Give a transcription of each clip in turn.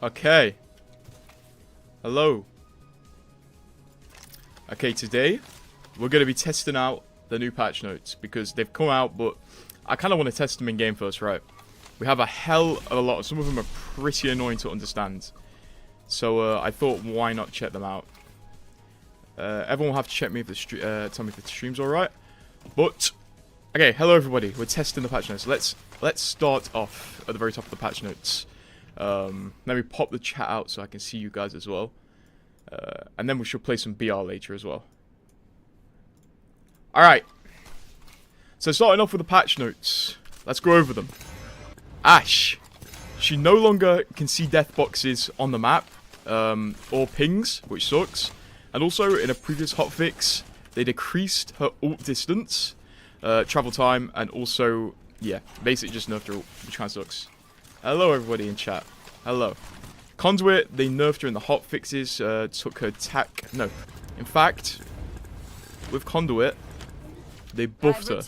Okay. Hello. Okay, today we're going to be testing out the new patch notes because they've come out, but I kind of want to test them in game first, right? We have a hell of a lot. Some of them are pretty annoying to understand. So I thought, why not check them out? Everyone will have to check me if the tell me if the stream's alright. But okay, hello everybody. We're testing the patch notes. Let's start off at the very top of the patch notes. Let me pop the chat out so I can see you guys as well. And then we should play some BR later as well. Alright. So starting off with the patch notes. Let's go over them. Ash. She no longer can see death boxes on the map. Or pings, which sucks. And also, in a previous hotfix, they decreased her ult distance, travel time, and also, yeah, basically just nerfed her ult, which kind of sucks. Hello, everybody in chat. Hello. Conduit, they nerfed her in the hotfixes, took her tack. No, in fact, with Conduit, they buffed her.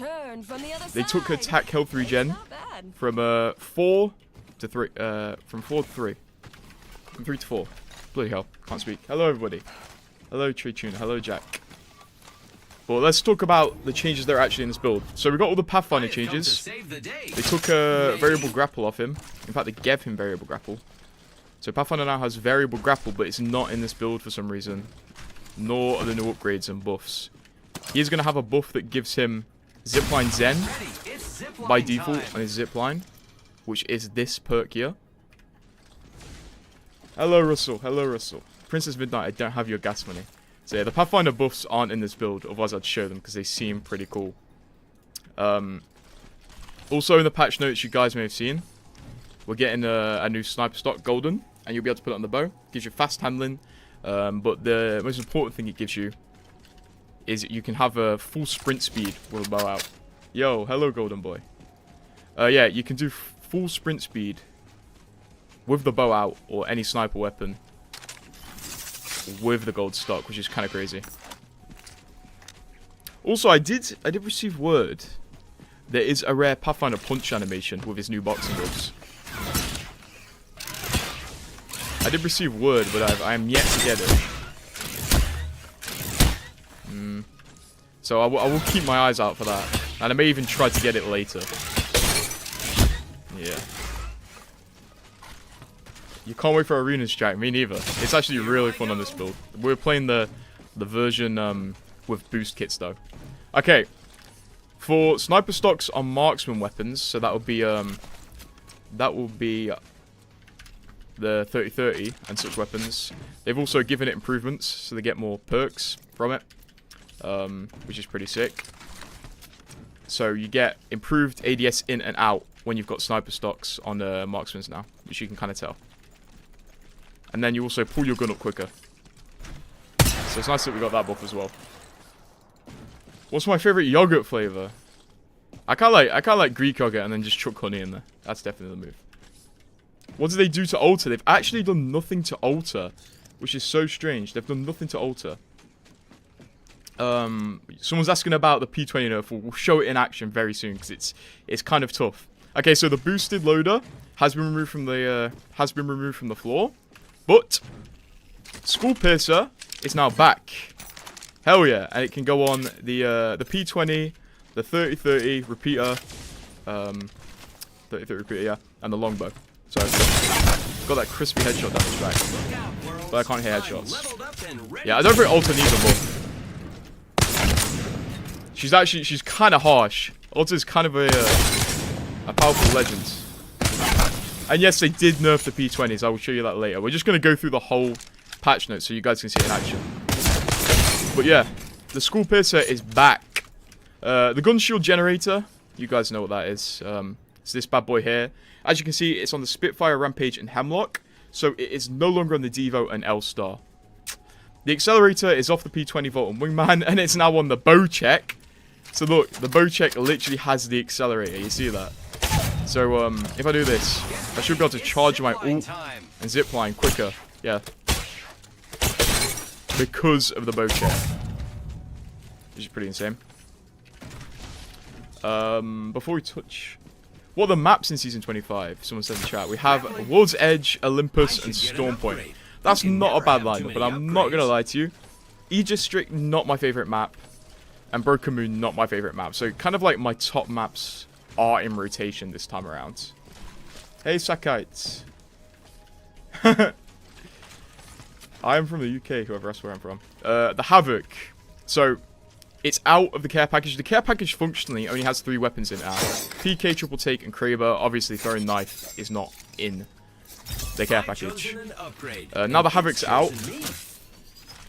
They took her tack health regen from 4 to 3. From 4 to 3. From 3 to 4. Bloody hell, can't speak. Hello, everybody. Hello, Trey Tuna. Hello, Jack. Well, let's talk about the changes that are actually in this build. So we got all the Pathfinder changes. They took a variable grapple off him. In fact, they gave him variable grapple. So Pathfinder now has variable grapple, but it's not in this build for some reason. Nor are the new upgrades and buffs. He is going to have a buff that gives him Zipline Zen by default on his zipline, which is this perk here. Hello, Russell. Hello, Russell. Princess Midnight, I don't have your gas money. So yeah, the Pathfinder buffs aren't in this build, otherwise I'd show them because they seem pretty cool. Also in the patch notes you guys may have seen, we're getting a new sniper stock, golden, and you'll be able to put it on the bow. It gives you fast handling, but the most important thing it gives you is you can have a full sprint speed with a bow out. Yo, hello golden boy. Yeah, you can do full sprint speed with the bow out or any sniper weapon with the gold stock, which is kind of crazy. Also, I did receive word there is a rare Pathfinder punch animation with his new boxing gloves. I did receive word, but I am yet to get it. So I will keep my eyes out for that, and I may even try to get it later. Yeah. You can't wait for arenas, Jack. Me neither. It's actually really fun on this build. We're playing the version with boost kits though. Okay. For sniper stocks on marksman weapons, so that will be the 30-30 and such weapons. They've also given it improvements, so they get more perks from it, which is pretty sick. So you get improved ADS in and out when you've got sniper stocks on marksmans now, which you can kind of tell. And then you also pull your gun up quicker. So it's nice that we got that buff as well. What's my favorite yogurt flavor? I kinda like Greek yogurt and then just chuck honey in there. That's definitely the move. What do they do to alter? They've actually done nothing to alter, which is so strange. They've done nothing to alter. Someone's asking about the P20 nerf. We'll show it in action very soon because it's kind of tough. Okay, so the boosted loader has been removed from the floor. But Skull Piercer is now back. Hell yeah. And it can go on the P20, the 30-30 repeater, 30-30 repeater, yeah, and the longbow. So I've got that crispy headshot down the track. But I can't hit headshots. Yeah, I don't think Alta needs a buff. She's kind of harsh. Alta's kind of a powerful legend. And yes, they did nerf the P20s. I will show you that later. We're just going to go through the whole patch notes so you guys can see it in action. But yeah, the Skull Piercer is back. The gun shield generator, you guys know what that is. It's this bad boy here. As you can see, it's on the Spitfire, Rampage, and Hemlock. So it is no longer on the Devo and L-Star. The accelerator is off the P20 Volt and Wingman, and it's now on the bow check. So look, the bow check literally has the accelerator. You see that? So if I do this, I should be able to charge my ult and zipline quicker. Yeah. Because of the bow check. Which is pretty insane. Before we touch What are the maps in Season 25? Someone said in the chat. We have World's Edge, Olympus, and Stormpoint. That's not a bad lineup, but I'm not going to lie to you. Aegis Strict, not my favourite map. And Broken Moon, not my favourite map. So kind of like my top maps are in rotation this time around. Hey, Sakites. I am from the UK, whoever else where I'm from. The Havoc. So, it's out of the care package. The care package functionally only has 3 weapons in it now. PK, Triple Take, and Kraber. Obviously, Throwing Knife is not in the care package. Now the Havoc's out.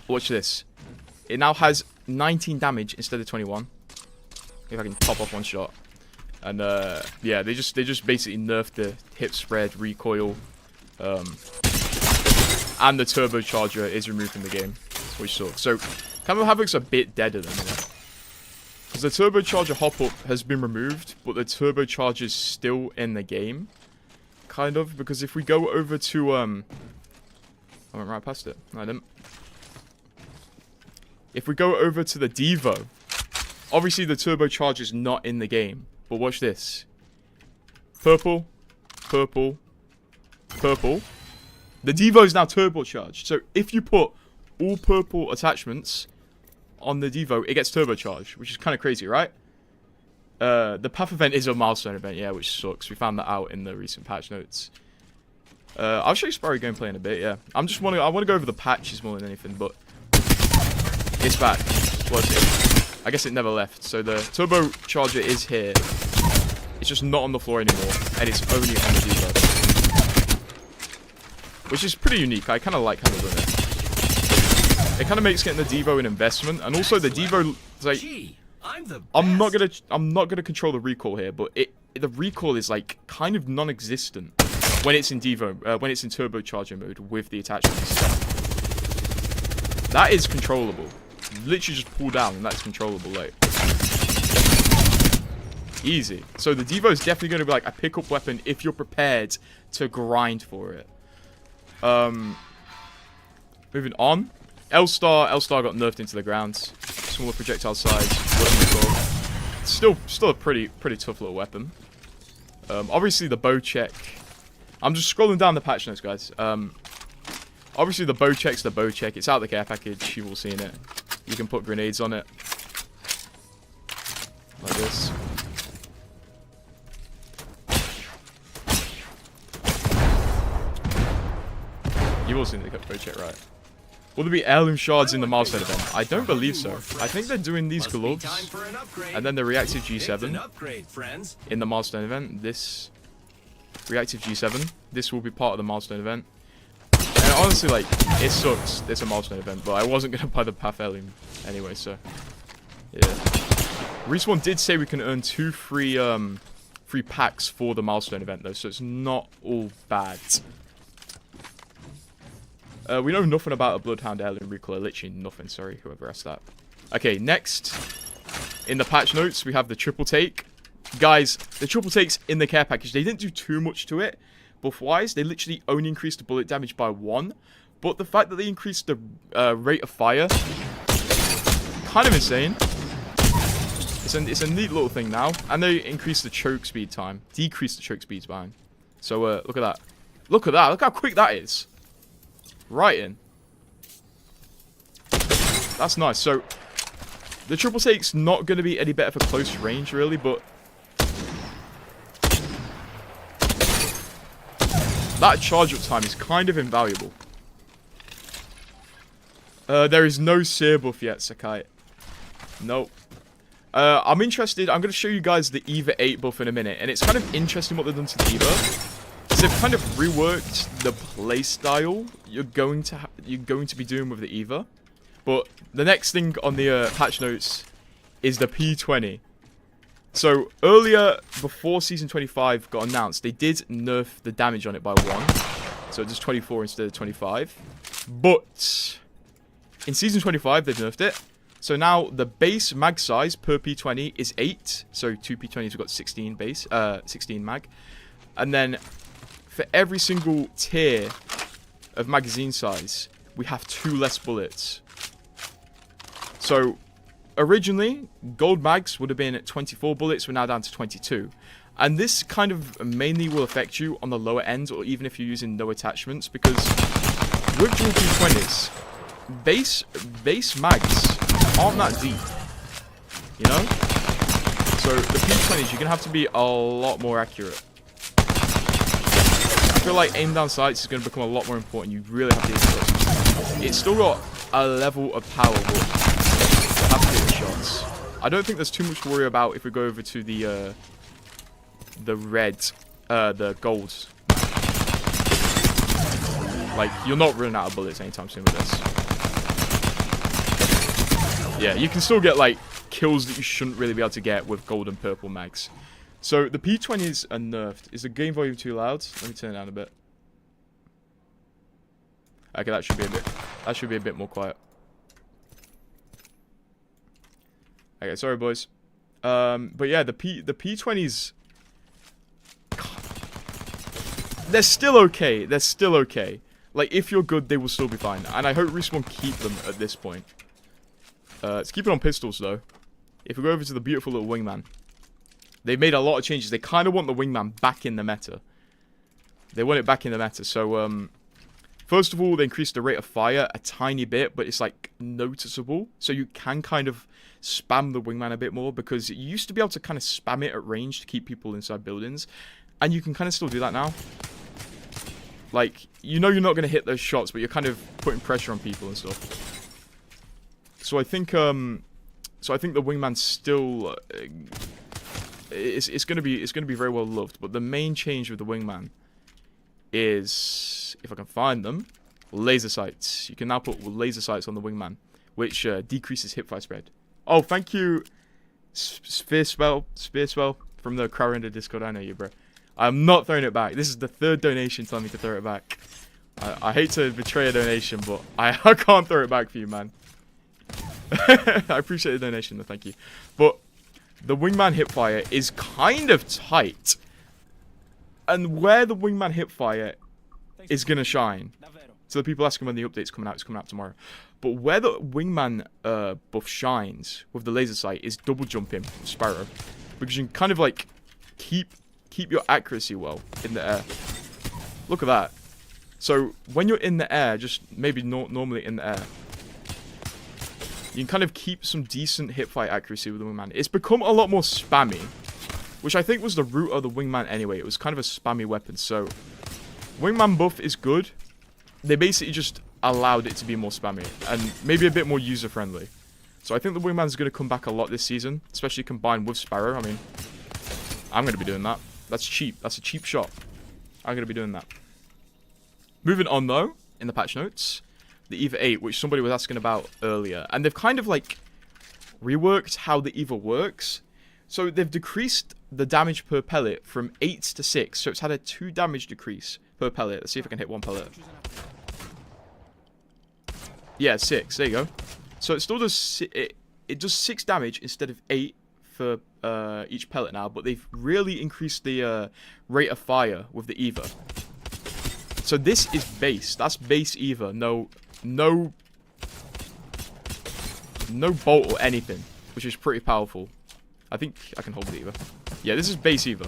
Watch this. It now has 19 damage instead of 21. If I can pop off one shot. And yeah, they just basically nerfed the hip spread, recoil, and the turbocharger is removed from the game, which sucks. So, kind of Havoc's a bit deader than that. Because the turbocharger hop up has been removed, but the turbocharger's still in the game, kind of. Because if we go over to I went right past it. No, I didn't. If we go over to the Devo, obviously the turbocharger's not in the game. But watch this. Purple, purple, purple. The Devo is now turbocharged. So if you put all purple attachments on the Devo, it gets turbocharged, which is kind of crazy, right? The Path event is a milestone event, yeah, which sucks. We found that out in the recent patch notes. I'll show you Sparrow gameplay in a bit, yeah. I want to go over the patches more than anything, but it's back. What's it? I guess it never left. So the turbocharger is here. It's just not on the floor anymore, and it's only on the Devo, which is pretty unique. I kind of like how they're doing it. It kind of makes getting the Devo an investment, and also the Devo, like, I'm not gonna control the recoil here, but the recoil is like kind of non-existent when it's in Devo, when it's in turbocharger mode with the attachments. That is controllable. Literally just pull down and that's controllable, like. Easy. So the Devo is definitely going to be like a pickup weapon if you're prepared to grind for it. Moving on. L-Star got nerfed into the ground. Smaller projectile size. Still a pretty tough little weapon. Obviously the bow check. I'm just scrolling down the patch notes, guys. Obviously the bow check's the bow check. It's out of the care package. You've all seen it. You can put grenades on it. Like this. You've all seen the bow check, right? Will there be heirloom shards in the milestone event? I don't believe so. I think they're doing these gloves. And then the reactive G7 in the milestone event. This reactive G7. This will be part of the milestone event. And honestly, like, it sucks. It's a milestone event, but I wasn't going to buy the Path Heirloom anyway, so. Yeah. Respawn did say we can earn 2 free packs for the milestone event, though, so it's not all bad. We know nothing about a Bloodhound Heirloom recoil. Literally nothing, sorry, whoever asked that. Okay, next. In the patch notes, we have the Triple Take. Guys, the Triple Takes in the care package, they didn't do too much to it. Buff-wise, they literally only increased the bullet damage by 1. But the fact that they increased the rate of fire, kind of insane. It's a neat little thing now. And they increased the choke speed time. Decreased the choke speed time. So, look at that. Look at that. Look how quick that is. Right in. That's nice. So, the Triple Take's not going to be any better for close range, really, but that charge up time is kind of invaluable. There is no sear buff yet, Sakai. Nope. I'm interested. I'm going to show you guys the Eva 8 buff in a minute. And it's kind of interesting what they've done to the Eva. Because they've kind of reworked the playstyle you're going to be doing with the Eva. But the next thing on the patch notes is the P20. So, earlier, before Season 25 got announced, they did nerf the damage on it by 1. So, it's 24 instead of 25. But in Season 25, they've nerfed it. So, now the base mag size per P20 is 8. So, 2 P20s, we've got 16 base, 16 mag. And then, for every single tier of magazine size, we have 2 less bullets. So, originally, gold mags would have been at 24 bullets. We're now down to 22. And this kind of mainly will affect you on the lower end, or even if you're using no attachments, because with dual P20s, base mags aren't that deep, you know? So the P20s, you're gonna have to be a lot more accurate. I feel like aim down sights is gonna become a lot more important. You really have to hit shots. It's still got a level of power, but you have to hit the shots. I don't think there's too much to worry about if we go over to the gold. Like, you're not running out of bullets anytime soon with this. Yeah, you can still get, like, kills that you shouldn't really be able to get with gold and purple mags. So, the P20s are nerfed. Is the game volume too loud? Let me turn it down a bit. Okay, that should be a bit more quiet. Okay, sorry boys. But yeah, the P20s, they're still okay. They're still okay. Like, if you're good, they will still be fine. And I hope Respawn keep them at this point. Let's keep it on pistols, though. If we go over to the beautiful little wingman. They've made a lot of changes. They kind of want the wingman back in the meta. They want it back in the meta. So, first of all, they increased the rate of fire a tiny bit. But it's, like, noticeable. So you can kind of spam the wingman a bit more. Because you used to be able to kind of spam it at range to keep people inside buildings. And you can kind of still do that now. Like, you know you're not going to hit those shots, but you're kind of putting pressure on people and stuff. So I think the wingman's still it's going to be very well loved. But the main change with the wingman is, if I can find them, laser sights. You can now put laser sights on the wingman, which decreases hipfire spread. Oh, thank you, Spear Spell from the Crowrender Discord. I know you, bro. I'm not throwing it back. This is the third donation telling me to throw it back. I hate to betray a donation, but I can't throw it back for you, man. I appreciate the donation, though. Thank you. But the wingman hipfire is kind of tight. And where the wingman hipfire is going to shine. So the people asking when the update's coming out, it's coming out tomorrow. But where the wingman buff shines with the laser sight is double jumping with Sparrow. Because you can kind of like keep your accuracy well in the air. Look at that. So when you're in the air, just maybe normally in the air, you can kind of keep some decent hipfire accuracy with the wingman. It's become a lot more spammy, which I think was the root of the wingman anyway. It was kind of a spammy weapon. So wingman buff is good. They basically just allowed it to be more spammy and maybe a bit more user friendly. So I think the wingman is going to come back a lot this season, especially combined with Sparrow. I mean, I'm going to be doing that. That's cheap. That's a cheap shot. I'm going to be doing that. Moving on, though, in the patch notes, the EVA 8, which somebody was asking about earlier. And they've kind of, like, reworked how the EVA works. So they've decreased the damage per pellet from 8 to 6. So it's had a 2 damage decrease per pellet. Let's see if I can hit 1 pellet. Yeah, 6. There you go. So it still does... It does 6 damage instead of 8 for each pellet now, but they've really increased the rate of fire with the EVA. So this is base. That's base EVA. No bolt or anything, which is pretty powerful. I think I can hold the EVA. Yeah, this is base EVA.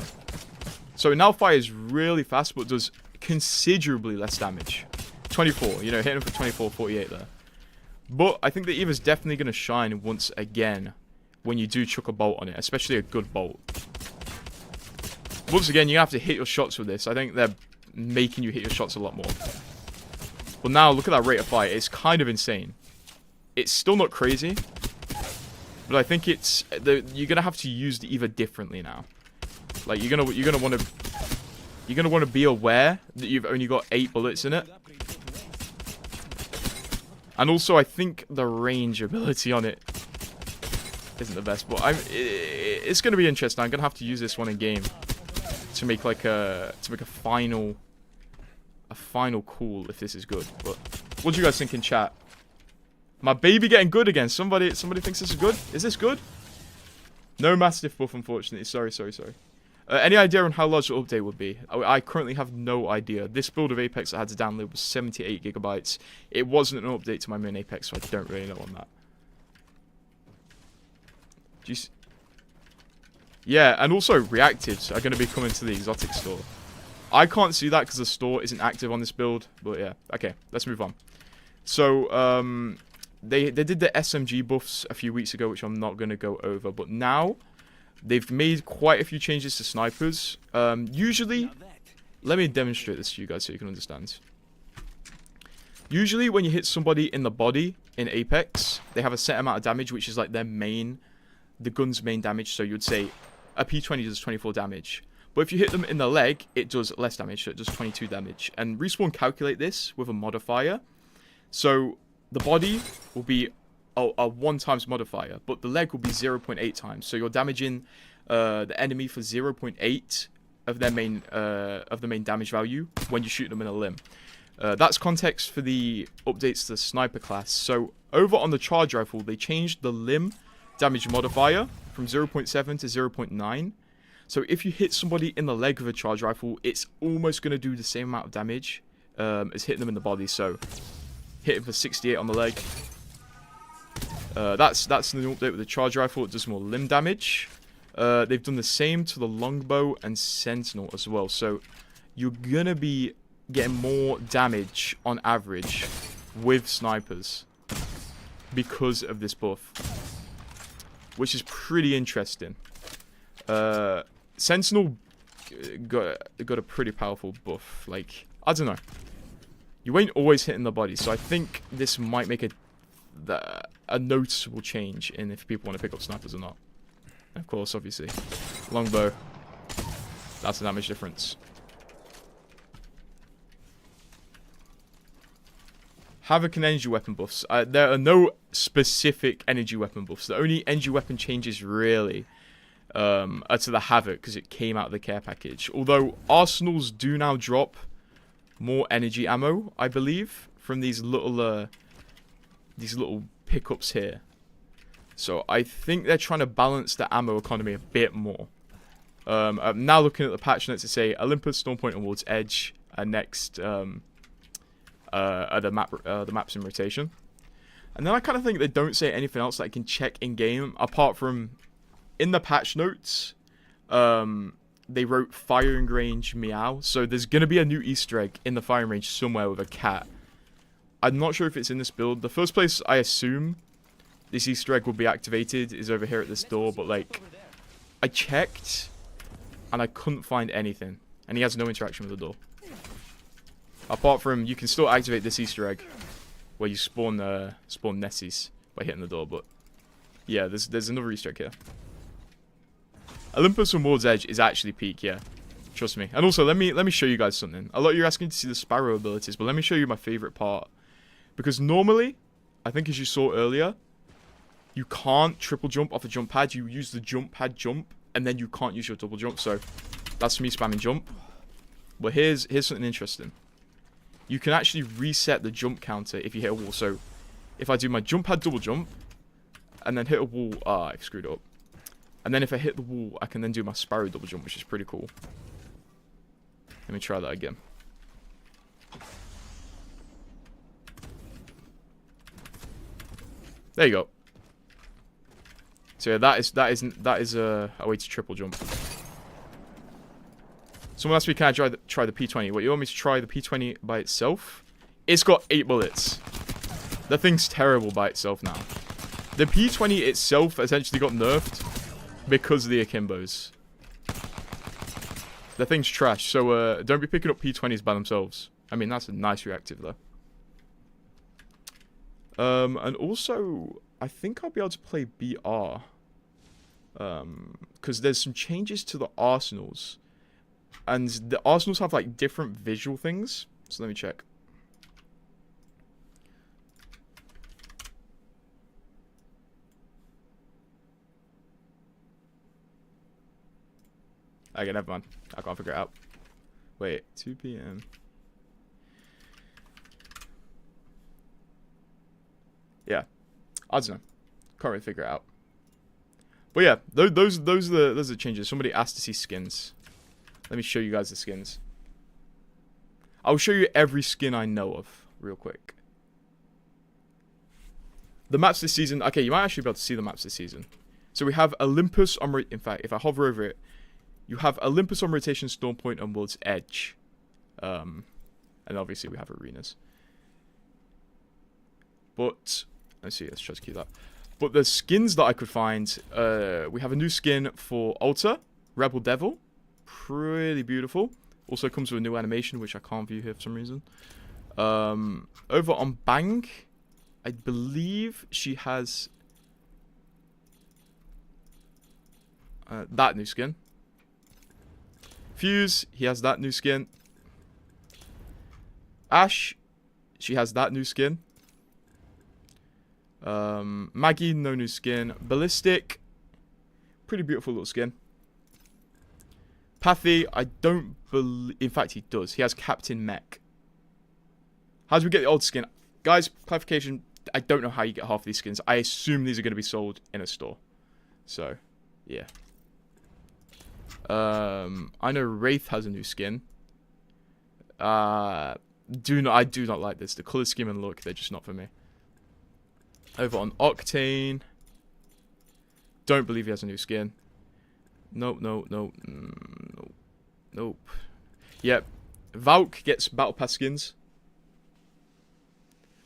So it now fires really fast, but does considerably less damage. 24, you know, hitting for 24, 48 there. But I think the EVA's definitely going to shine once again when you do chuck a bolt on it, especially a good bolt. Once again, you have to hit your shots with this. I think they're making you hit your shots a lot more. But now, look at that rate of fire. It's kind of insane. It's still not crazy, but I think it's you're gonna have to use the EVA differently now. Like you're gonna want to be aware that you've only got 8 bullets in it. And also, I think the range ability on it isn't the best, but it's going to be interesting. I'm going to have to use this one in game to make like a final call if this is good. But what do you guys think in chat? My baby getting good again. Somebody thinks this is good. Is this good? No Mastiff buff, unfortunately. Sorry. Any idea on how large the update would be? I currently have no idea. This build of Apex I had to download was 78 gigabytes. It wasn't an update to my main Apex, so I don't really know on that. Yeah, and also reactives are going to be coming to the exotic store. I can't see that because the store isn't active on this build. But yeah, okay, let's move on. So, they did the SMG buffs a few weeks ago, which I'm not going to go over. But now, they've made quite a few changes to snipers. Usually, let me demonstrate this to you guys so you can understand. Usually, when you hit somebody in the body in Apex, they have a set amount of damage, which is like their main, the gun's main damage. So you'd say a P20 does 24 damage. But if you hit them in the leg, it does less damage, so it does 22 damage. And Respawn calculate this with a modifier. So the body will be a 1 times modifier, but the leg will be 0.8 times. So you're damaging the enemy for 0.8 of their main of the main damage value when you shoot them in a limb. That's context for the updates to the sniper class. So over on the charge rifle, they changed the limb damage modifier from 0.7 to 0.9. So if you hit somebody in the leg with a charge rifle, it's almost going to do the same amount of damage as hitting them in the body. So hit him for 68 on the leg. That's the update with the charge rifle. It does more limb damage. They've done the same to the longbow and sentinel as well. So you're going to be getting more damage on average with snipers because of this buff, which is pretty interesting. Sentinel got a pretty powerful buff. Like, I don't know, you ain't always hitting the body, so I think this might make a noticeable change in if people want to pick up snipers or not. And of course, obviously, longbow, that's the damage difference. Havoc and energy weapon buffs. There are no specific energy weapon buffs. The only energy weapon changes really are to the Havoc because it came out of the care package. Although arsenals do now drop more energy ammo, I believe, from these little pickups here. So I think they're trying to balance the ammo economy a bit more. I'm now looking at the patch notes to say Olympus, Stormpoint, and Ward's Edge are next. The maps in rotation, and then I kind of think they don't say anything else that I can check in game apart from in the patch notes. They wrote firing range meow, so there's gonna be a new Easter egg in the firing range somewhere with a cat. I'm not sure if it's in this build. The first place I assume this Easter egg will be activated is over here at this door, but like I checked and I couldn't find anything, and he has no interaction with the door. Apart from, you can still activate this Easter egg, where you spawn Nessies by hitting the door. But yeah, there's another Easter egg here. Olympus and Ward's Edge is actually peak, yeah, trust me. And also, let me show you guys something. A lot of you are asking to see the Sparrow abilities, but let me show you my favorite part. Because normally, I think as you saw earlier, you can't triple jump off a jump pad. You use the jump pad jump, and then you can't use your double jump. So that's me spamming jump. But here's something interesting. You can actually reset the jump counter if you hit a wall. So, if I do my jump pad double jump, and then hit a wall, I screwed up. And then if I hit the wall, I can then do my Sparrow double jump, which is pretty cool. Let me try that again. There you go. So yeah, that is a way to triple jump. Someone asked me, can I try the P20? What, you want me to try the P20 by itself? It's got 8 bullets. The thing's terrible by itself now. The P20 itself essentially got nerfed because of the akimbos. The thing's trash, so don't be picking up P20s by themselves. I mean, that's a nice reactive though. And also, I think I'll be able to play BR. Because there's some changes to the arsenals. And the arsenals have like different visual things. So let me check. Okay, never mind. I can't figure it out. Wait, 2 p.m. Yeah, I don't know. Can't really figure it out. But yeah, those are the changes. Somebody asked to see skins. Let me show you guys the skins. I'll show you every skin I know of real quick. The maps this season. Okay, you might actually be able to see the maps this season. So we have Olympus on... In fact, if I hover over it, you have Olympus on rotation, Storm Point, and World's Edge. And obviously we have arenas. But... Let's see, let's try to keep that. But the skins that I could find... we have a new skin for Altar, Rebel Devil. Pretty beautiful. Also comes with a new animation, which I can't view here for some reason. Over on Bang, I believe she has... that new skin. Fuse, he has that new skin. Ash, she has that new skin. Maggie, no new skin. Ballistic, pretty beautiful little skin. Pathy, I don't believe... In fact, he does. He has Captain Mech. How do we get the old skin? Guys, clarification, I don't know how you get half of these skins. I assume these are going to be sold in a store. So, yeah. I know Wraith has a new skin. I do not like this. The color scheme and look, they're just not for me. Over on Octane. Don't believe he has a new skin. Nope. Yep. Valk gets Battle Pass skins.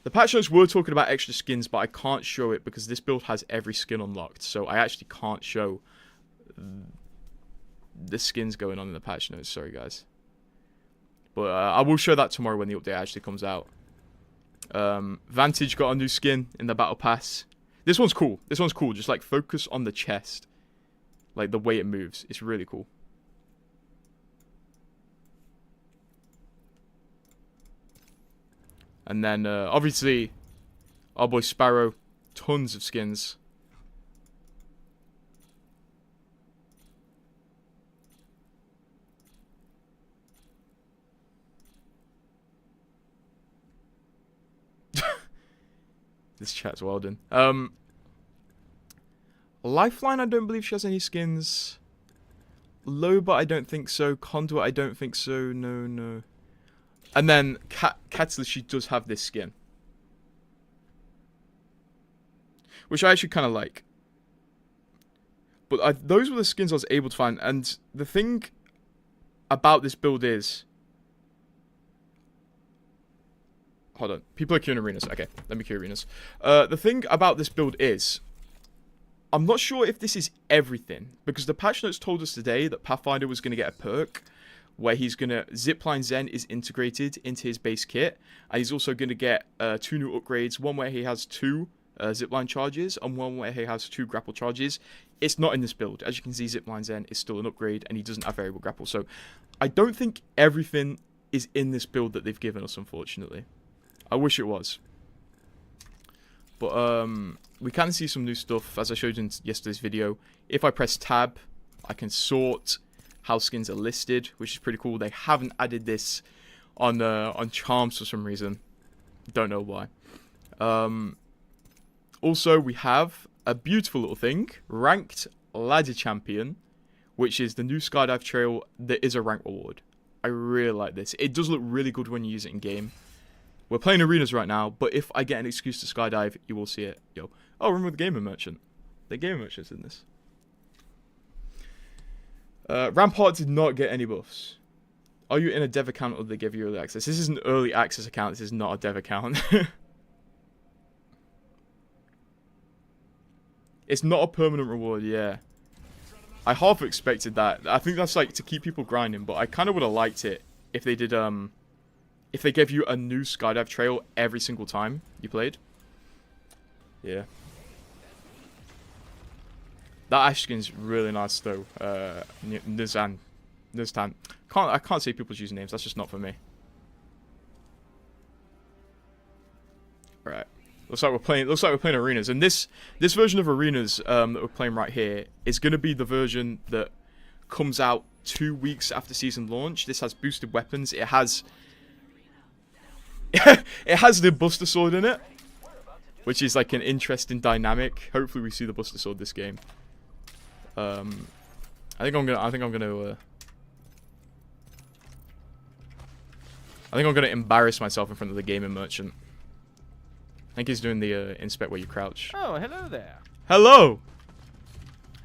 The patch notes were talking about extra skins, but I can't show it because this build has every skin unlocked. So I actually can't show the skins going on in the patch notes. Sorry, guys. But I will show that tomorrow when the update actually comes out. Vantage got a new skin in the Battle Pass. This one's cool. This one's cool. Just like focus on the chest. Like the way it moves. It's really cool. And then obviously our boy Sparrow. Tons of skins. This chat's well done. Lifeline, I don't believe she has any skins. Loba, I don't think so. Conduit, I don't think so. No. And then Katzler, she does have this skin. Which I actually kind of like. But those were the skins I was able to find. And the thing about this build is... Hold on. People are queuing arenas. Okay, let me queue arenas. The thing about this build is... I'm not sure if this is everything. Because the patch notes told us today that Pathfinder was going to get a perk. Where he's going to... Zipline Zen is integrated into his base kit. And he's also going to get 2 new upgrades. One where he has 2 zipline charges. And one where he has 2 grapple charges. It's not in this build. As you can see, Zipline Zen is still an upgrade. And he doesn't have variable grapple. So I don't think everything is in this build that they've given us, unfortunately. I wish it was. But we can see some new stuff, as I showed in yesterday's video. If I press tab, I can sort how skins are listed, which is pretty cool. They haven't added this on charms for some reason. Don't know why. Also, we have a beautiful little thing, Ranked Ladder Champion, which is the new Skydive Trail that is a rank reward. I really like this. It does look really good when you use it in game. We're playing arenas right now, but if I get an excuse to skydive, you will see it. Yo. Oh, remember the Gamer Merchant. The Gamer Merchant's in this. Rampart did not get any buffs. Are you in a dev account or did they give you early access? This is an early access account. This is not a dev account. It's not a permanent reward, yeah. I half expected that. I think that's like to keep people grinding, but I kind of would have liked it if they did, if they gave you a new skydive trail every single time you played. Yeah. That Ash skin's really nice though. Nizan. I can't say people's usernames, that's just not for me. Alright. Looks like we're playing arenas. And this version of arenas that we're playing right here is gonna be the version that comes out 2 weeks after season launch. This has boosted weapons. It has it has the Buster Sword in it, which is like an interesting dynamic. Hopefully we see the Buster Sword this game. I think I'm gonna embarrass myself in front of the Gamer Merchant. I think he's doing the inspect where you crouch. Oh, hello there. Hello.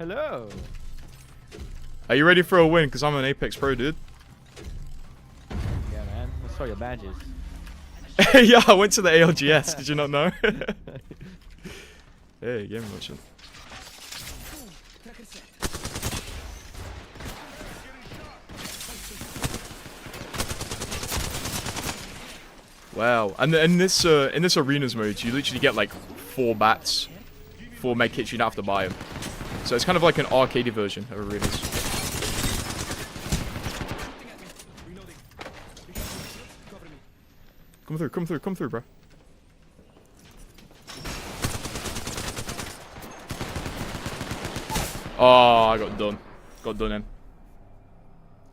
Hello. Are you ready for a win? Because I'm an Apex Pro, dude. Yeah, man. Let's show your badges. Yeah, I went to the ALGS. Did you not know? Hey, game merchant. Wow, and in this arenas mode, you literally get like 4 bats, 4 med kits. You don't have to buy them, so it's kind of like an arcade version of arenas. Come through, come through, come through, bro. Oh, I got done. Got done in.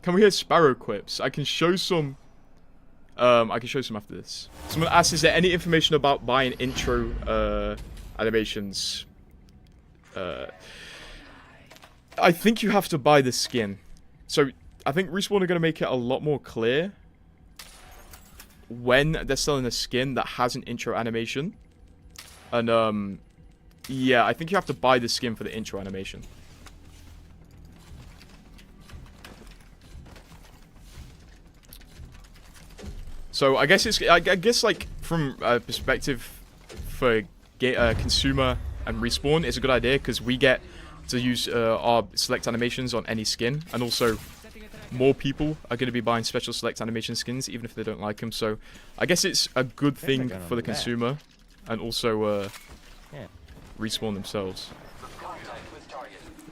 Can we hear Sparrow quips? I can show some. I can show some after this. Someone asked, is there any information about buying intro animations? I think you have to buy the skin. So I think Respawn are going to make it a lot more clear when they're selling a skin that has an intro animation. And yeah, I think you have to buy the skin for the intro animation. So I guess it's, I guess like from a perspective for consumer and Respawn, it's a good idea because we get to use our select animations on any skin, and also more people are going to be buying special select animation skins even if they don't like them. So I guess it's a good thing for the consumer and also Respawn themselves.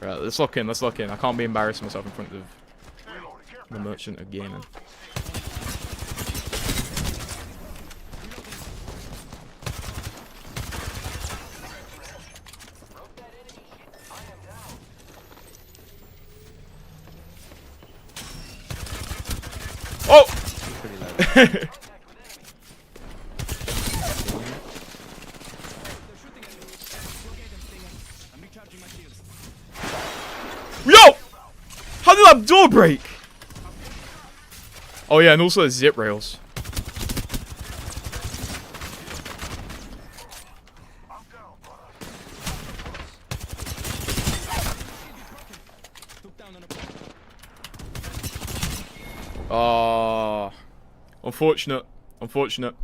Right, let's lock in, let's lock in. I can't be embarrassing myself in front of the merchant of gaming. Oh! Yo! How did that door break? Oh yeah, and also the zip rails. Oh, unfortunate. Unfortunate.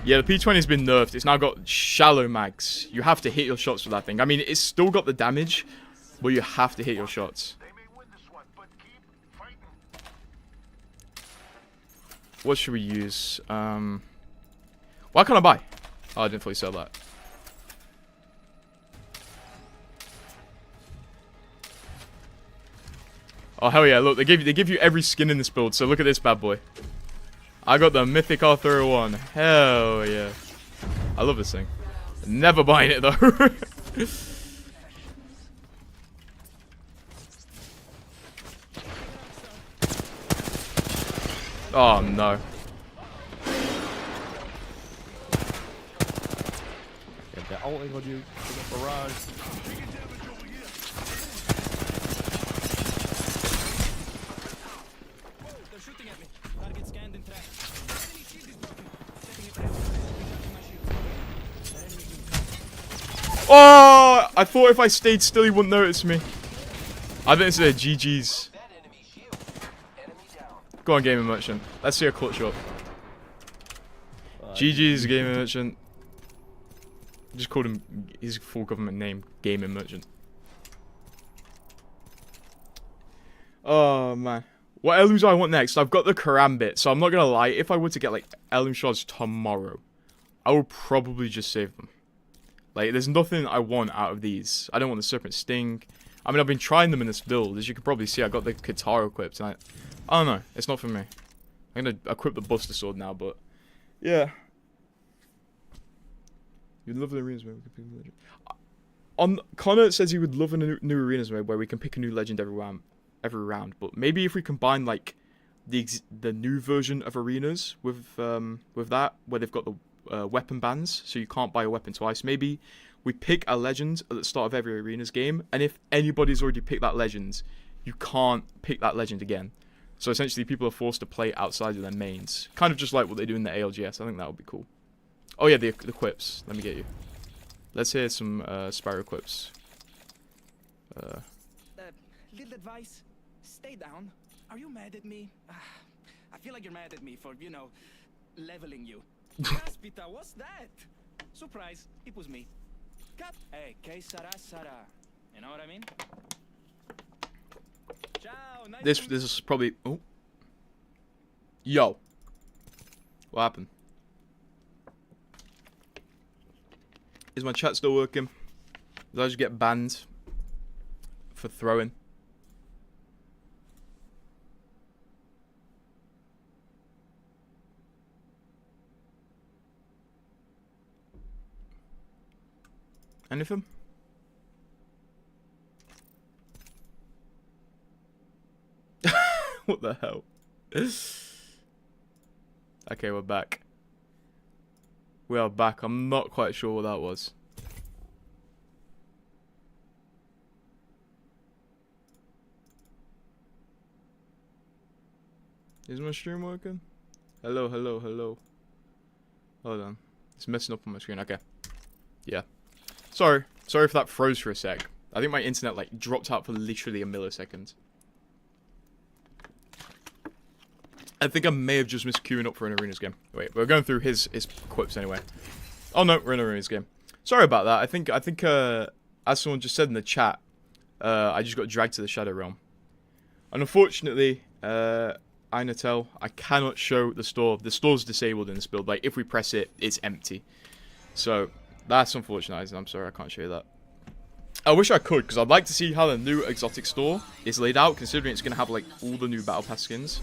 Yeah, the P20 has been nerfed. It's now got shallow mags. You have to hit your shots with that thing. I mean, it's still got the damage, but you have to hit your shots. What should we use? Why can't I buy? Oh, I didn't fully sell that. Oh hell yeah! Look, they give you every skin in this build. So look at this bad boy. I got the Mythic Arthur 1. Hell yeah! I love this thing. Never buying it though. Oh no! Get that ulting on you. Barrage. Oh! I thought if I stayed still, he wouldn't notice me. I think it's a GG's. Go on, Gaming Merchant. Let's see a clutch up. GG's, Gaming Merchant. Just called him his full government name, Gaming Merchant. Oh man. What heirlooms do I want next? I've got the Karambit, so I'm not gonna lie. If I were to get like heirloom shards tomorrow, I would probably just save them. Like, there's nothing I want out of these. I don't want the Serpent Sting. I mean, I've been trying them in this build. As you can probably see, I got the Katara equipped. And I don't know. It's not for me. I'm going to equip the Buster Sword now, but... Yeah. You'd love the arenas where we can pick a legend. Connor says he would love a new arenas mode where we can pick a new legend every round. But maybe if we combine, like, the new version of arenas with that, where they've got the... weapon bans, so you can't buy a weapon twice. Maybe we pick a legend at the start of every arenas game, and if anybody's already picked that legend, you can't pick that legend again. So essentially people are forced to play outside of their mains, kind of just like what they do in the ALGS. I think that would be cool. Oh yeah, the quips. Let me get you. Let's hear some Sparrow quips. Little advice. Stay down. Are you mad at me? I feel like you're mad at me for, you know, leveling you. Caspita, what's that? Surprise, it was me. Hey, que sara sara. You know what I mean? Ciao, nice This is probably... Oh. Yo. What happened? Is my chat still working? Did I just get banned for throwing? Anything? What the hell? Okay, we're back. We are back. I'm not quite sure what that was. Is my stream working? Hello, hello, hello. Hold on. It's messing up on my screen. Okay. Yeah. Sorry if that froze for a sec. I think my internet like dropped out for literally a millisecond. I think I may have just missed queuing up for an arenas game. Wait, we're going through his quips anyway. Oh no, we're in an arenas game. Sorry about that. I think as someone just said in the chat, I just got dragged to the Shadow Realm. And unfortunately, Inatel, I cannot show the store. The store's disabled in this build. Like if we press it, it's empty. So that's unfortunate. I'm sorry, I can't show you that. I wish I could, because I'd like to see how the new exotic store is laid out, considering it's going to have like all the new battle pass skins.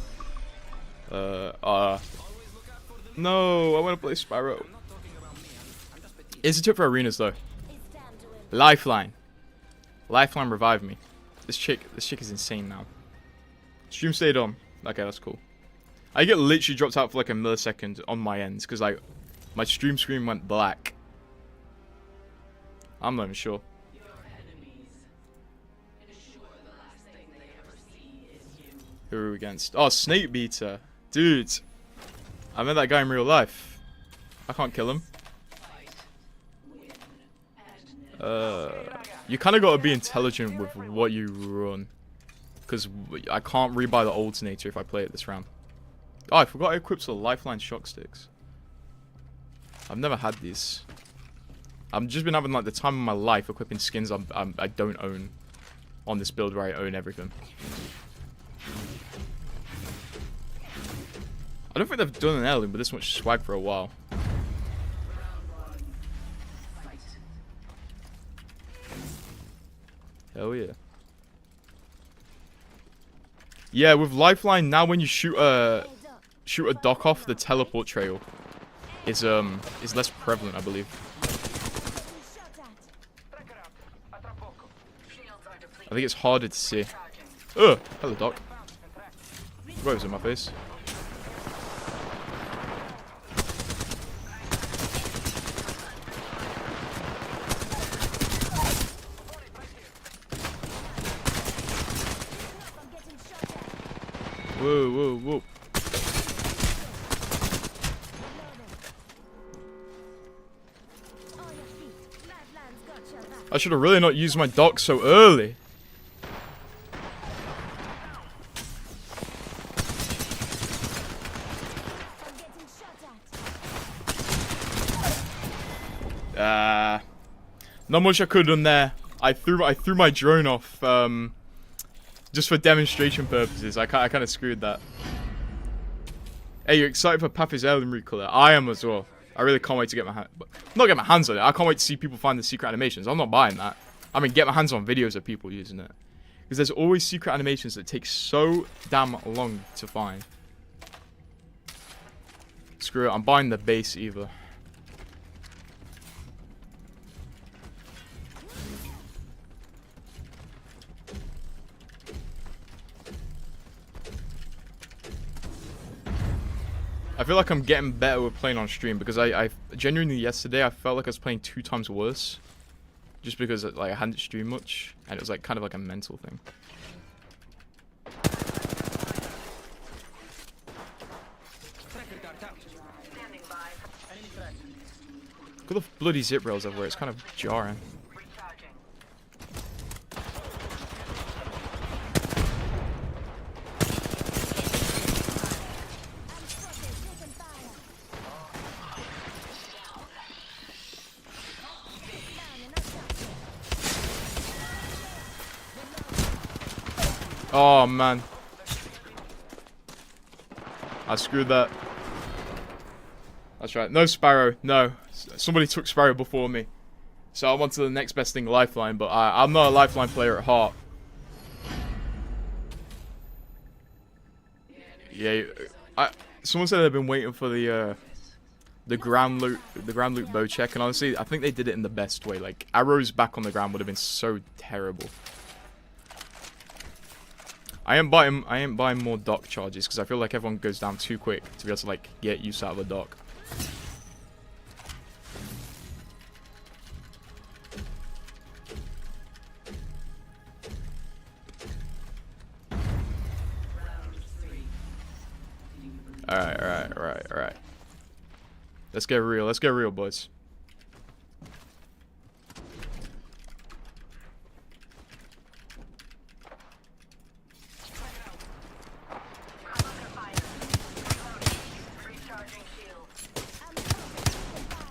No, I want to play Sparrow. It's a tip for arenas though. Lifeline. Lifeline revived me. This chick is insane now. Stream stayed on. Okay, that's cool. I get literally dropped out for like a millisecond on my end, because like my stream screen went black. I'm not even sure. Who are we against? Oh, Snake Beater. Dude. I met that guy in real life. I can't kill him. You kind of got to be intelligent with what you run. Because I can't rebuy the alternator if I play it this round. Oh, I forgot I equipped the lifeline shock sticks. I've never had these. I've just been having like the time of my life equipping skins I don't own on this build where I own everything. I don't think they've done an heirloom with this much swag for a while. Hell yeah. Yeah, with Lifeline now, when you shoot a dock off, the teleport trail is less prevalent, I believe. I think it's harder to see. Ugh! Hello, Doc. What was in my face? Whoa, whoa, whoa. I should have really not used my dock so early. Not much I could have done there. I threw my drone off just for demonstration purposes. I kind of screwed that. Hey, you excited for Papa's Heirloom recolor? I am as well. I really can't wait to get not get my hands on it. I can't wait to see people find the secret animations. I'm not buying that. I mean, get my hands on videos of people using it. Because there's always secret animations that take so damn long to find. Screw it, I'm buying the base either. I feel like I'm getting better with playing on stream because I genuinely yesterday I felt like I was playing 2 times worse, just because like I hadn't streamed much and it was like kind of like a mental thing. Look at the bloody zip rails everywhere. It's kind of jarring. Oh man, I screwed that. That's right. No Sparrow. No, somebody took Sparrow before me, so I'm on to the next best thing, lifeline. But I'm not a lifeline player at heart. Yeah, someone said they've been waiting for the ground loot bow check, and honestly, I think they did it in the best way. Like arrows back on the ground would have been so terrible. I ain't buying more dock charges because I feel like everyone goes down too quick to be able to like get use out of a dock. Alright. Let's get real, boys.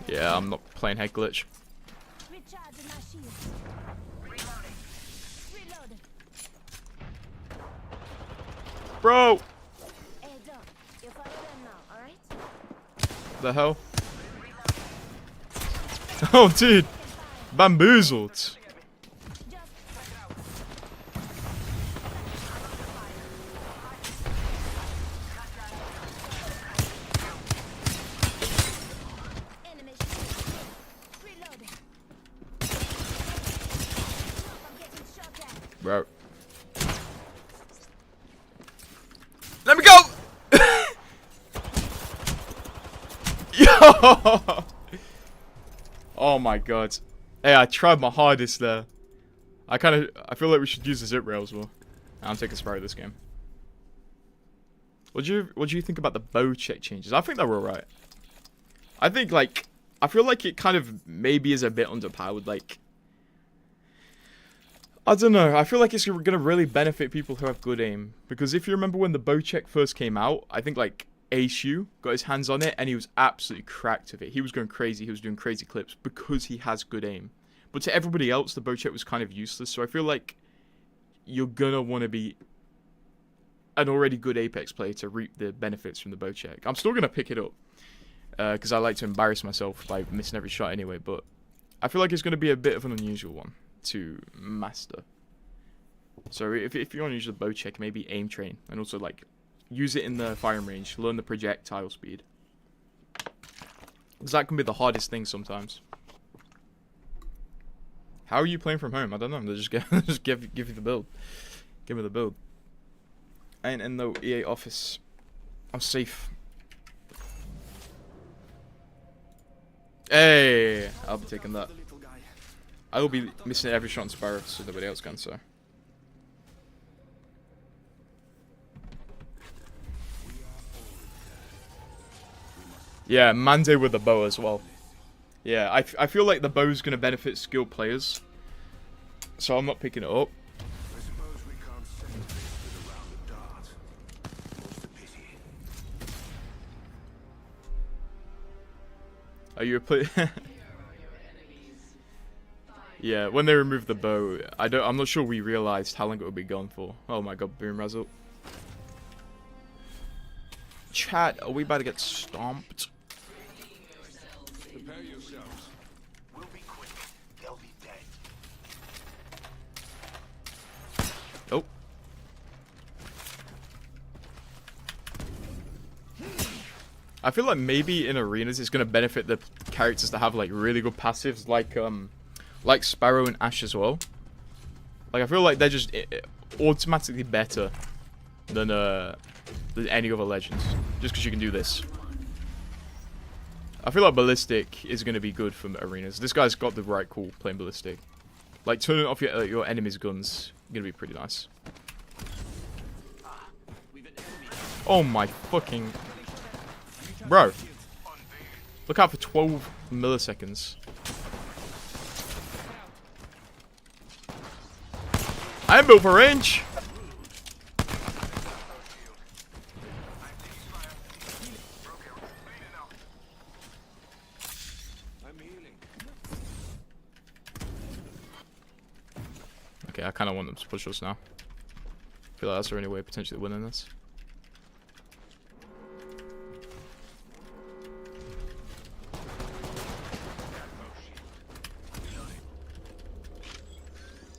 Yeah, I'm not playing head glitch. Bro! The hell? Oh, dude! Bamboozled! Bro. Let me go! Yo! Oh my god. Hey, I tried my hardest there. I feel like we should use the zip rails more. I'm taking Sparrow this game. What do you think about the bow check changes? I think they were alright. I think like I feel like it kind of maybe is a bit underpowered, like I don't know. I feel like it's going to really benefit people who have good aim. Because if you remember when the bow check first came out, I think like ASU got his hands on it and he was absolutely cracked with it. He was going crazy. He was doing crazy clips because he has good aim. But to everybody else, the bow check was kind of useless. So I feel like you're going to want to be an already good Apex player to reap the benefits from the bow check. I'm still going to pick it up. Because I like to embarrass myself by missing every shot anyway. But I feel like it's going to be a bit of an unusual one to master. So if you want to use the bow check, maybe aim train and also like use it in the firing range, learn the projectile speed, because that can be the hardest thing sometimes. How are you playing from home? I don't know. They just give you the build. Give me the build. I ain't in no EA office. I'm safe. Hey, I'll be taking that. I will be missing every shot in Sparrow, so nobody else can, so. Yeah, Mande with the bow as well. Yeah, I feel like the bow is going to benefit skilled players, so I'm not picking it up. Are you a player? Yeah, when they removed the bow, I'm not sure we realized how long it would be gone for. Oh my god, boom razzle. Chat, are we about to get stomped? Prepare yourselves. We'll be quick. They'll be dead. Oh. I feel like maybe in arenas it's gonna benefit the characters to have like really good passives, like Sparrow and Ash as well. Like I feel like they're just automatically better than any other legends, just because you can do this. I feel like ballistic is gonna be good for arenas. This guy's got the right call playing ballistic. Like turning off your enemy's guns, gonna be pretty nice. Oh my fucking bro! Look out for 12 milliseconds. I am built for range. Okay, I kind of want them to push us now. I feel like that's the only way of potentially winning this.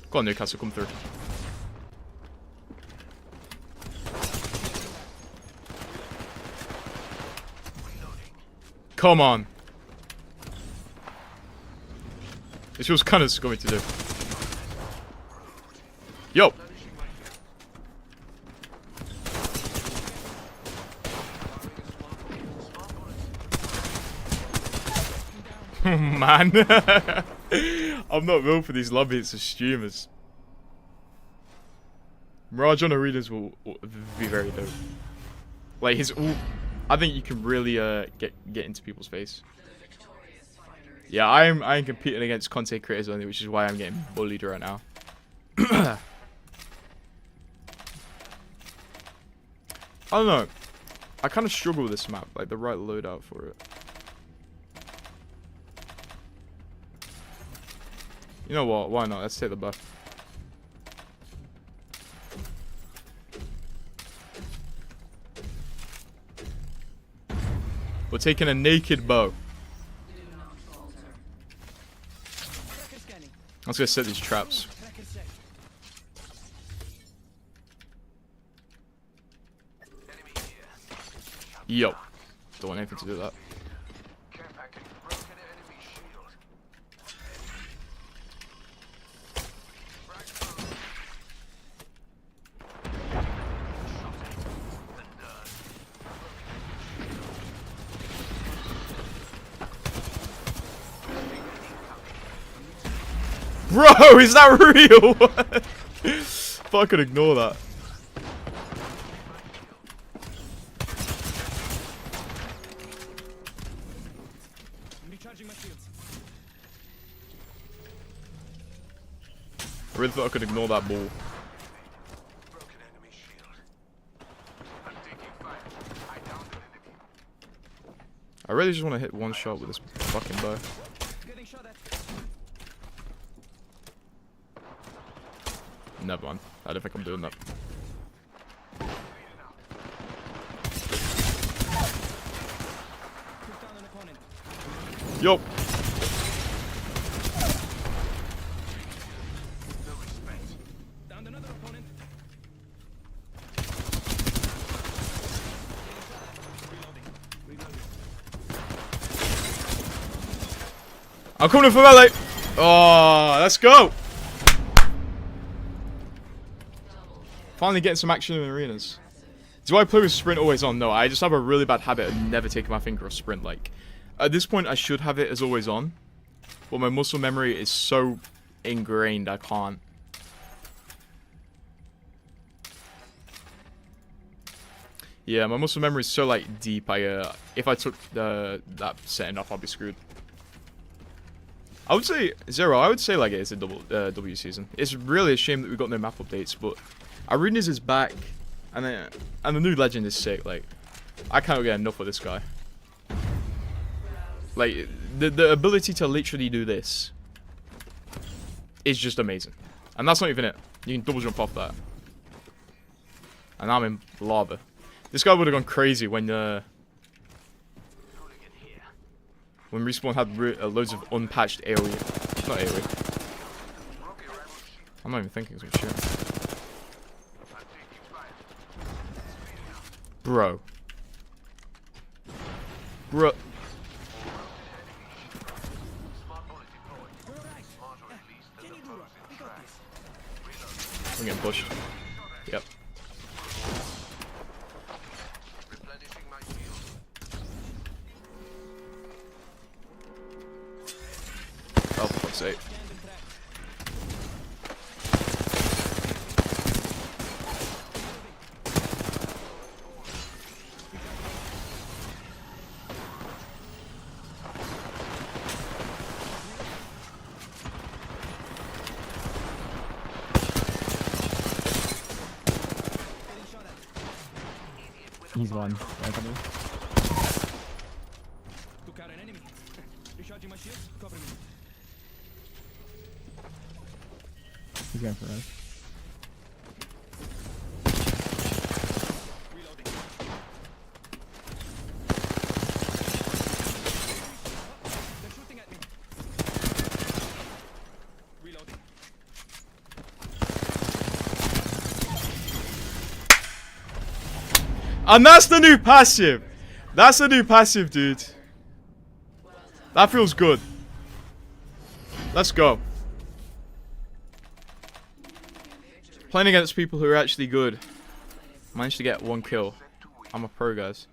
Go on, Newcastle, come through. Come on. This was kind of scummy to do. Yo. Man. I'm not built for these lobbies of streamers. Mirage on arenas will be very dope. Like his ult, I think you can really get into people's face. Yeah, I'm competing against content creators only, which is why I'm getting bullied right now. I don't know. I kind of struggle with this map, like the right loadout for it. You know what? Why not? Let's take the buff. We're taking a naked bow. I was gonna set these traps. Yo. Don't want anything to do with that. Bro, is that real? Thought I could ignore that. I'm recharging my shields. I really thought I could ignore that ball. I really just want to hit one shot with this fucking bow. Getting shot at. Never mind. I don't think I'm doing that. Took down an opponent. Yo. Downed another opponent. Reloading. I'm coming for melee. Oh, let's go. Finally getting some action in arenas. Do I play with sprint always on? No, I just have a really bad habit of never taking my finger off sprint. Like, at this point, I should have it as always on. But my muscle memory is so ingrained, I can't. Yeah, my muscle memory is so, like, deep. If I took that setting off, I'll be screwed. I would say, Zero, I would say, like, it's a W season. It's really a shame that we got no map updates, but Arenas is back, and the new legend is sick. Like, I can't get enough of this guy. Like, the ability to literally do this is just amazing. And that's not even it. You can double jump off that. And I'm in lava. This guy would have gone crazy when Respawn had loads of unpatched AoE. Not AoE. I'm not even thinking some shit. Bro. Bro. I'm getting pushed. Yep. Oh, for fuck's sake. He's one. Took out an enemy. Recharging my shields. Cover me. He's going for us. Reloading. They're shooting at me. Reloading. And that's the new passive. That's the new passive, dude. That feels good. Let's go. Playing against people who are actually good. Managed to get 1 kill. I'm a pro, guys.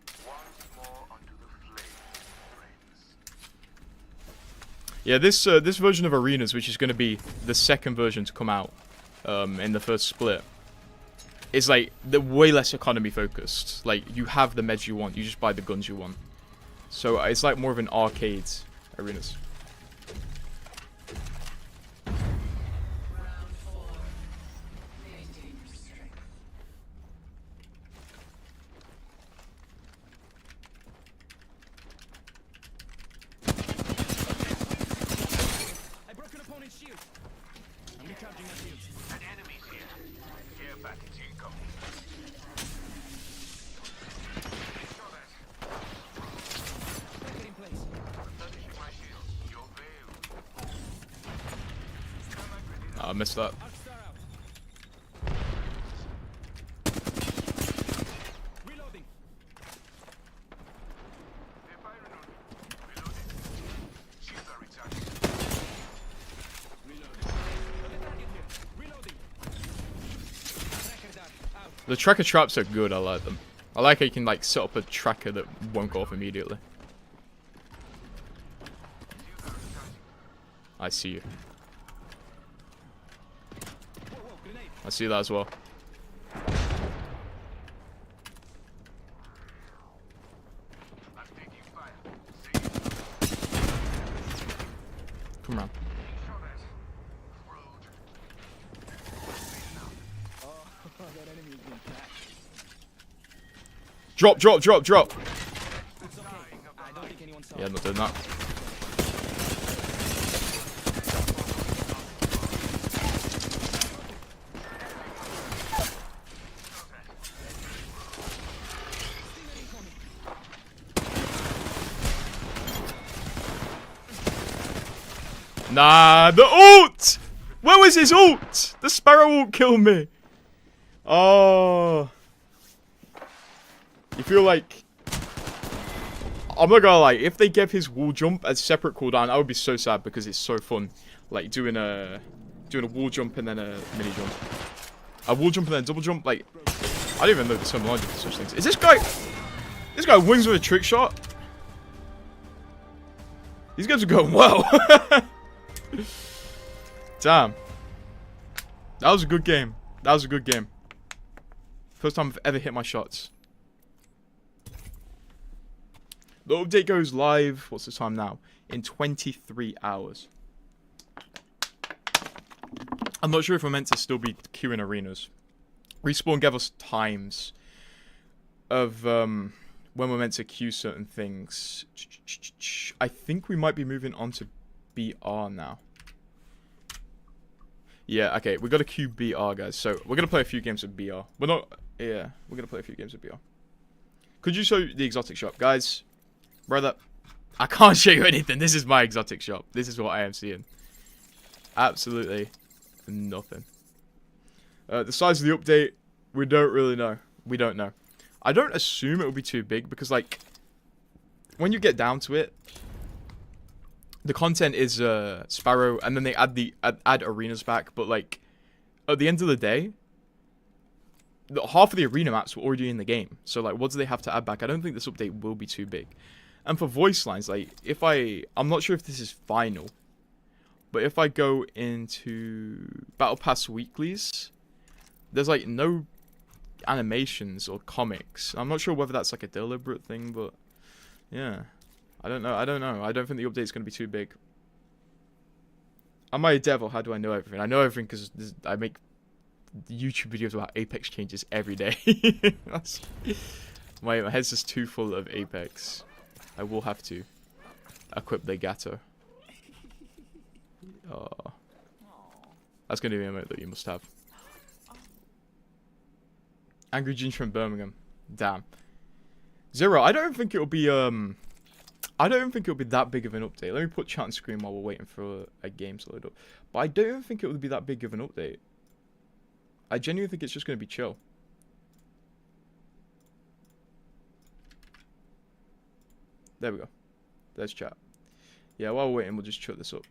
Yeah, this version of Arenas, which is going to be the second version to come out in the first split, is like the way less economy focused. Like, you have the meds you want, you just buy the guns you want. So it's like more of an arcade Arenas. I broke an opponent's shield. I'm recharging my shields. An enemy's here. Care package incoming. Show that. Get in place. Replenishing my shield. You're veiled. I missed that. Arc star out. Reloading. They're firing on me. Reloading. Shields are recharging. Reloading. Got a target here. Reloading. Tracker down. Out. The tracker traps are good, I like them. I like how you can like set up a tracker that won't go off immediately. I see you. Whoa, whoa, grenade. I see that as well. I'm taking fire. Come around. Show that. Rude. Oh, that enemy is being tracked. Drop, drop, drop, drop. It's okay. I don't think anyone saw Yeah, it. not doing that. Nah, the ult! Where was his ult? The Sparrow won't kill me. Oh. You feel like... I'm not gonna lie, if they gave his wall jump as separate cooldown, I would be so sad because it's so fun. Like doing a wall jump and then a mini jump. A wall jump and then a double jump, like... I don't even know the terminology for such things. Is this guy... This guy wins with a trick shot? These guys are going well. Damn. That was a good game. That was a good game. First time I've ever hit my shots. The update goes live, what's the time now? In 23 hours. I'm not sure if we're meant to still be queuing arenas. Respawn gave us times of when we're meant to queue certain things. I think we might be moving on to BR now. Yeah, okay, we got to queue BR, guys. So we're gonna play a few games of BR. We're not. Yeah, we're gonna play a few games of BR. Could you show the exotic shop, guys? Brother, I can't show you anything. This is my exotic shop. This is what I am seeing. Absolutely nothing. The size of the update, we don't really know. We don't know. I don't assume it will be too big because, like, when you get down to it, the content is Sparrow, and then they add arenas back. But like, at the end of the day, half of the arena maps were already in the game. So like, what do they have to add back? I don't think this update will be too big. And for voice lines, like, I'm not sure if this is final, but if I go into Battle Pass weeklies, there's like no animations or comics. I'm not sure whether that's like a deliberate thing, but yeah. I don't know. I don't think the update's going to be too big. Am I a devil? How do I know everything? I know everything because I make YouTube videos about Apex changes every day. My head's just too full of Apex. I will have to equip the Gato. Oh. That's going to be a emote that you must have. Angry Ginger from Birmingham. Damn. Zero, I don't think it'll be, I don't think it'll be that big of an update. Let me put chat on screen while we're waiting for a game to load up. But I don't think it would be that big of an update. I genuinely think it's just going to be chill. There we go. There's chat. Yeah, while we're waiting, we'll just chuck this up.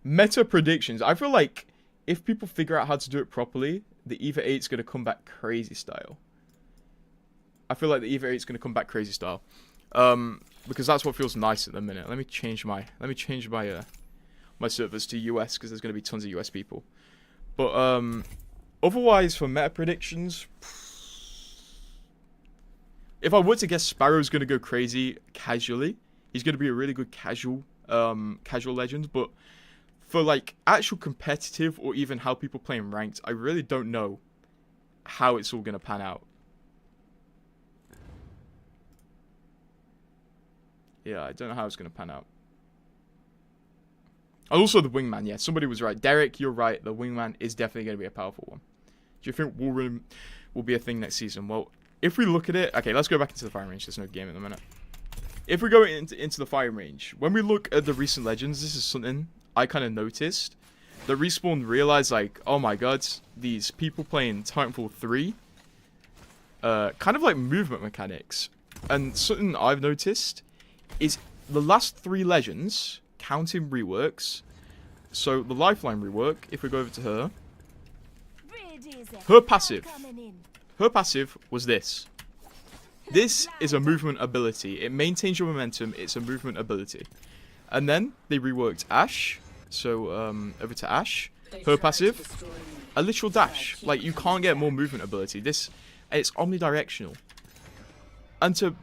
Meta predictions. I feel like if people figure out how to do it properly, the EVA 8's going to come back crazy style. I feel like the EVA 8's going to come back crazy style. Because that's what feels nice at the minute. Let me change my my servers to US because there's going to be tons of US people. But otherwise for meta predictions, if I were to guess, Sparrow's going to go crazy casually. He's going to be a really good casual legend, but for like actual competitive or even how people play in ranked, I really don't know how it's all going to pan out. Yeah, I don't know how it's going to pan out. And also the wingman, yeah, somebody was right. Derek, you're right. The wingman is definitely going to be a powerful one. Do you think wall run will be a thing next season? Well, if we look at it... Okay, let's go back into the firing range. There's no game at the minute. If we go into the firing range, when we look at the recent legends, this is something I kind of noticed. The Respawn realized, like, oh my god, these people playing Titanfall 3, kind of like movement mechanics. And something I've noticed is the last 3 legends, counting reworks. So the Lifeline rework, if we go over to her, her passive was this. This is a movement ability. It maintains your momentum. It's a movement ability. And then they reworked Ashe. So over to Ashe. Her passive, a literal dash. Like, you can't get more movement ability. This, it's omnidirectional. And to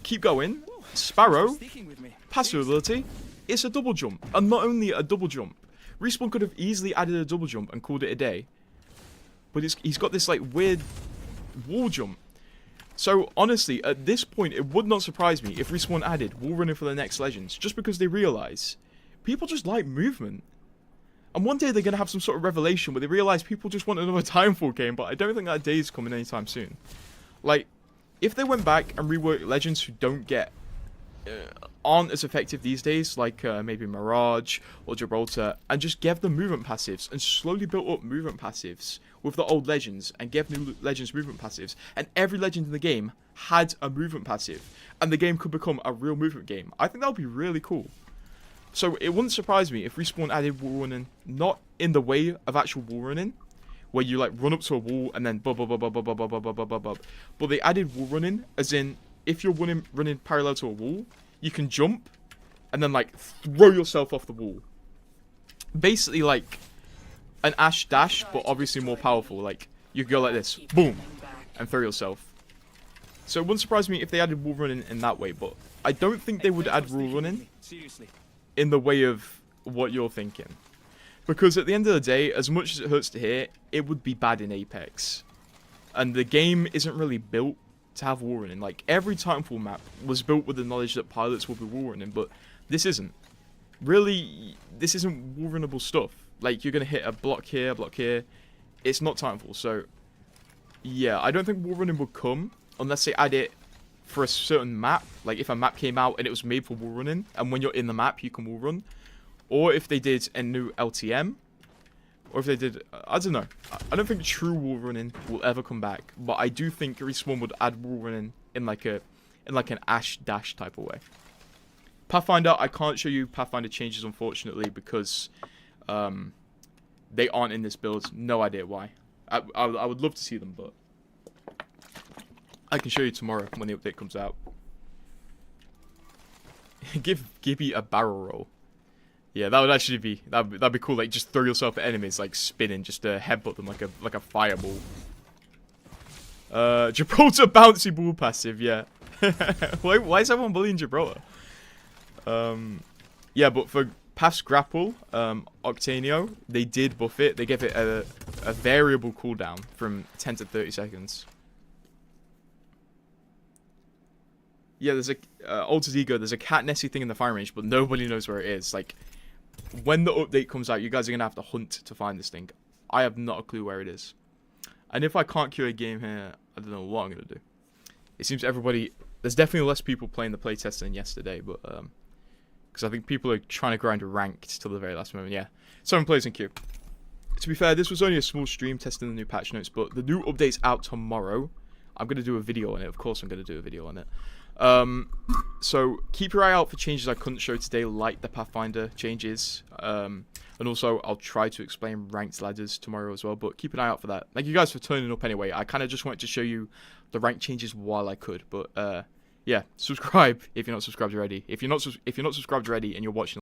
keep going, Sparrow, passive ability, it's a double jump. And not only a double jump. Respawn could have easily added a double jump and called it a day. But he's got this like weird wall jump. So honestly, at this point, it would not surprise me if Respawn added wall running for the next legends. Just because they realise people just like movement. And one day they're going to have some sort of revelation where they realise people just want another Titanfall game. But I don't think that day is coming anytime soon. Like, if they went back and reworked legends who don't get... aren't as effective these days, like maybe Mirage or Gibraltar, and just gave them movement passives and slowly built up movement passives with the old legends and gave new legends movement passives, and every legend in the game had a movement passive, and the game could become a real movement game. I think that would be really cool. So it wouldn't surprise me if Respawn added wall running, not in the way of actual wall running, where you like run up to a wall and then bub, but they added wall running as in, if you're running parallel to a wall, you can jump and then like throw yourself off the wall. Basically like an Ashe dash, but obviously more powerful. Like, you could go like this, boom, and throw yourself. So it wouldn't surprise me if they added wall running in that way, but I don't think they would add wall running in the way of what you're thinking. Because at the end of the day, as much as it hurts to hear, it would be bad in Apex. And the game isn't really built to have wall running. Like, every Titanfall map was built with the knowledge that pilots will be wall running, but this isn't. Really, this isn't wall runnable stuff. Like, you're going to hit a block here, It's not Titanfall, so... yeah, I don't think wall running would come unless they add it for a certain map. Like, if a map came out and it was made for wall running, and when you're in the map, you can wall run. Or if they did a new LTM. Or if they did... I don't know. I don't think true wall running will ever come back. But I do think Respawn would add wall running in like an Ashe dash type of way. Pathfinder, I can't show you Pathfinder changes, unfortunately, because they aren't in this build. No idea why. I would love to see them, but I can show you tomorrow when the update comes out. Give Gibby a barrel roll. Yeah, that would actually be that'd be cool. Like, just throw yourself at enemies, like spinning, just headbutt them like a fireball. Gibraltar bouncy ball passive. Yeah. why is everyone bullying Gibraltar? Yeah, but for past grapple, Octanio, they did buff it. They gave it a variable cooldown from 10 to 30 seconds. Yeah, there's a Altered Ego. There's a cat Nessie thing in the firing range, but nobody knows where it is. Like, when the update comes out, you guys are gonna have to hunt to find this thing. I have not a clue where it is. And if I can't queue a game here, I don't know what I'm gonna do. It seems everybody, there's definitely less people playing the playtest than yesterday, but because I think people are trying to grind ranked till the very last moment. Yeah, 7 players in queue. To be fair, this was only a small stream testing the new patch notes, but the new update's out tomorrow. I'm going to do a video on it. Of course I'm going to do a video on it. So keep your eye out for changes I couldn't show today, like the Pathfinder changes. And also, I'll try to explain ranked ladders tomorrow as well, but keep an eye out for that. Thank you guys for turning up anyway. I kind of just wanted to show you the rank changes while I could, but yeah, subscribe if you're not subscribed already. If you're not subscribed already and you're watching